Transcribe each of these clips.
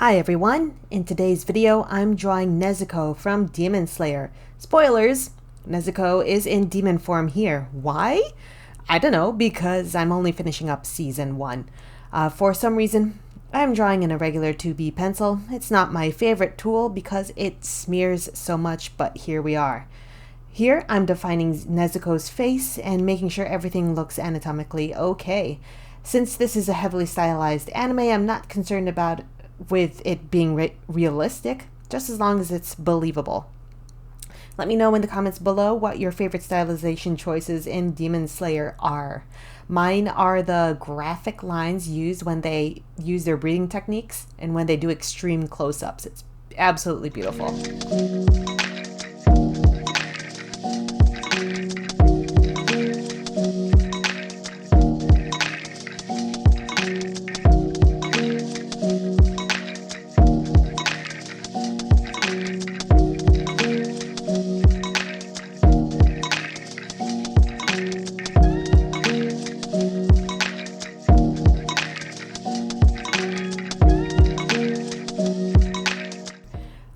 Hi everyone! In today's video, I'm drawing Nezuko from Demon Slayer. Spoilers! Nezuko is in demon form here. Why? I don't know, because I'm only finishing up season 1. For some reason, I'm drawing in a regular 2B pencil. It's not my favorite tool because it smears so much, but here we are. Here, I'm defining Nezuko's face and making sure everything looks anatomically okay. Since this is a heavily stylized anime, I'm not concerned about with it being realistic, just as long as it's believable. Let me know in the comments below what your favorite stylization choices in Demon Slayer are. Mine are the graphic lines used when they use their breathing techniques and when they do extreme close-ups. It's absolutely beautiful.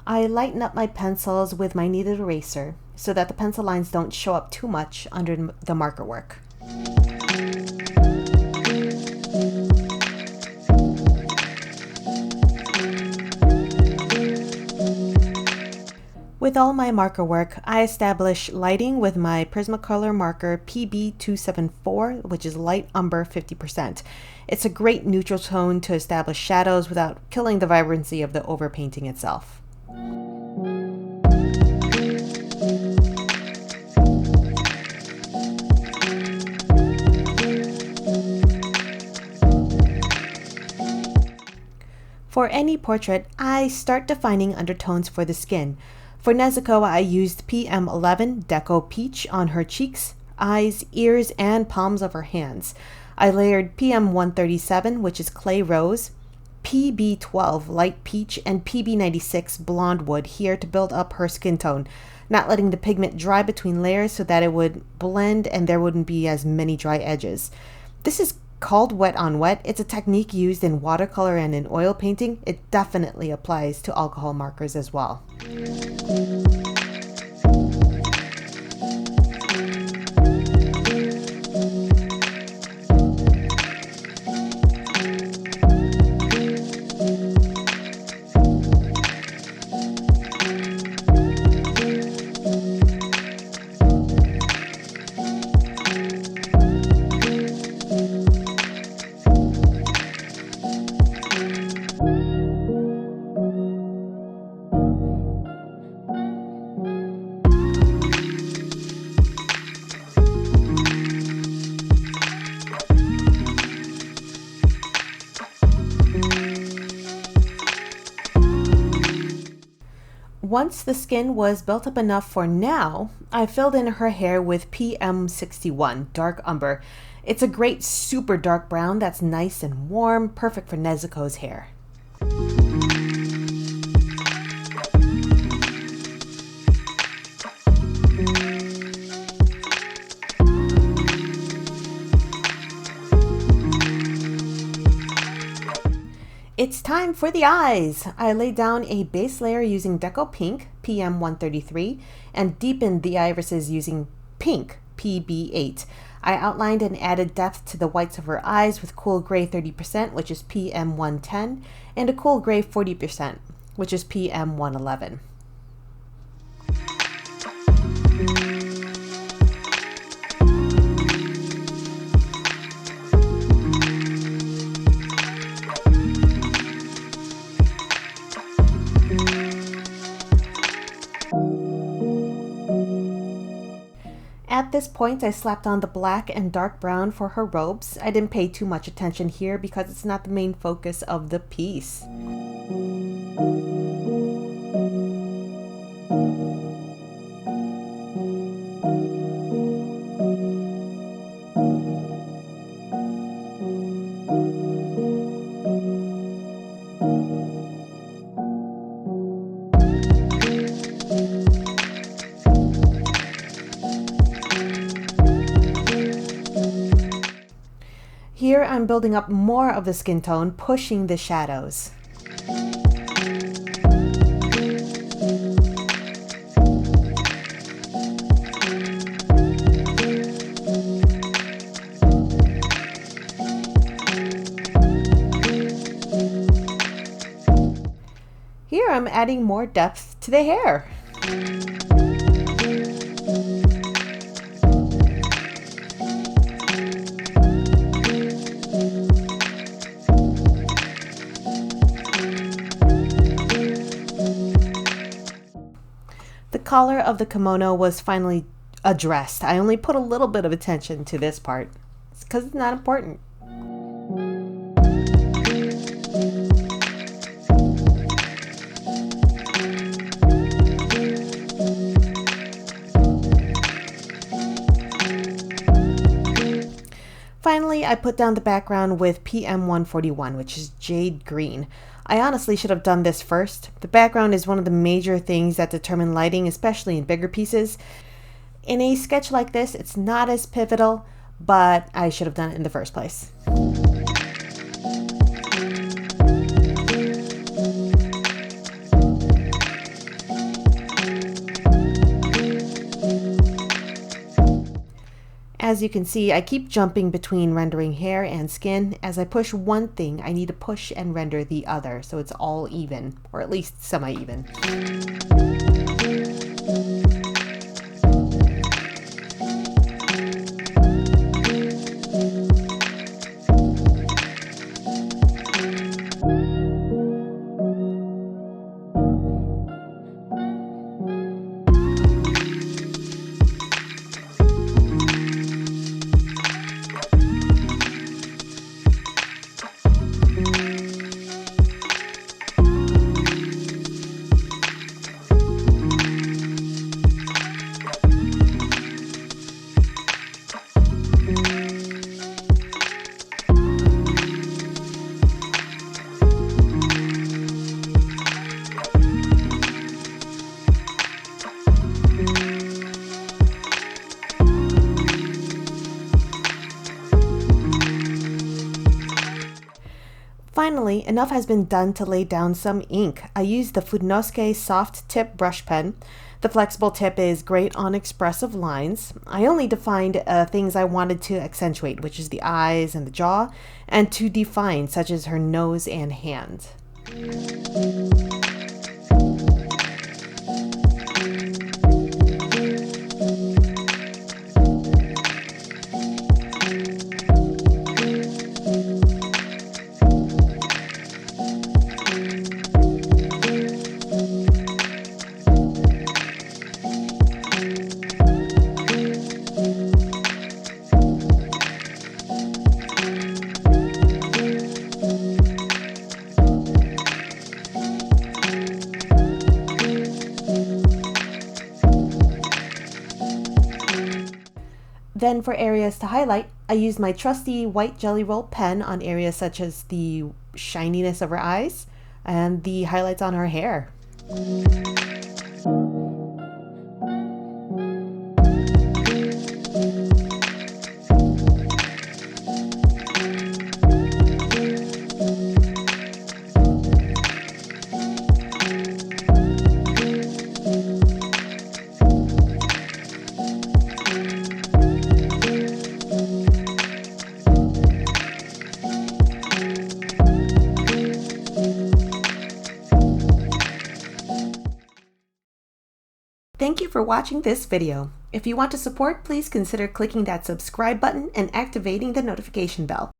I lighten up my pencils with my kneaded eraser so that the pencil lines don't show up too much under the marker work. With all my marker work, I establish lighting with my Prismacolor marker PB274, which is light umber 50%. It's a great neutral tone to establish shadows without killing the vibrancy of the overpainting itself. For any portrait, I start defining undertones for the skin. For Nezuko, I used PM11 Deco Peach on her cheeks, eyes, ears, and palms of her hands. I layered PM137, which is Clay Rose, PB12 Light Peach, and PB96 Blonde Wood here to build up her skin tone, not letting the pigment dry between layers so that it would blend and there wouldn't be as many dry edges. This is called wet on wet. It's a technique used in watercolor and in oil painting. It definitely applies to alcohol markers as well. Once the skin was built up enough for now, I filled in her hair with PM61 Dark Umber. It's a great super dark brown that's nice and warm, perfect for Nezuko's hair. It's time for the eyes! I laid down a base layer using Deco Pink, PM133, and deepened the irises using Pink, PB8. I outlined and added depth to the whites of her eyes with Cool Gray 30%, which is PM110, and a Cool Gray 40%, which is PM111. At this point, I slapped on the black and dark brown for her robes. I didn't pay too much attention here because it's not the main focus of the piece. Here I'm building up more of the skin tone, pushing the shadows. I'm adding more depth to the hair. The collar of the kimono was finally addressed. I only put a little bit of attention to this part. It's because it's not important. Finally, I put down the background with PM141, which is jade green. I honestly should have done this first. The background is one of the major things that determine lighting, especially in bigger pieces. In a sketch like this, it's not as pivotal, but I should have done it in the first place. As you can see, I keep jumping between rendering hair and skin. As I push one thing, I need to push and render the other, so it's all even, or at least semi-even. Finally, enough has been done to lay down some ink. I used the Fudenosuke soft tip brush pen. The flexible tip is great on expressive lines. I only defined things I wanted to accentuate, which is the eyes and the jaw, and to define, such as her nose and hand. Then for areas to highlight, I used my trusty white Jelly Roll pen on areas such as the shininess of her eyes and the highlights on her hair. Thank you for watching this video. If you want to support, please consider clicking that subscribe button and activating the notification bell.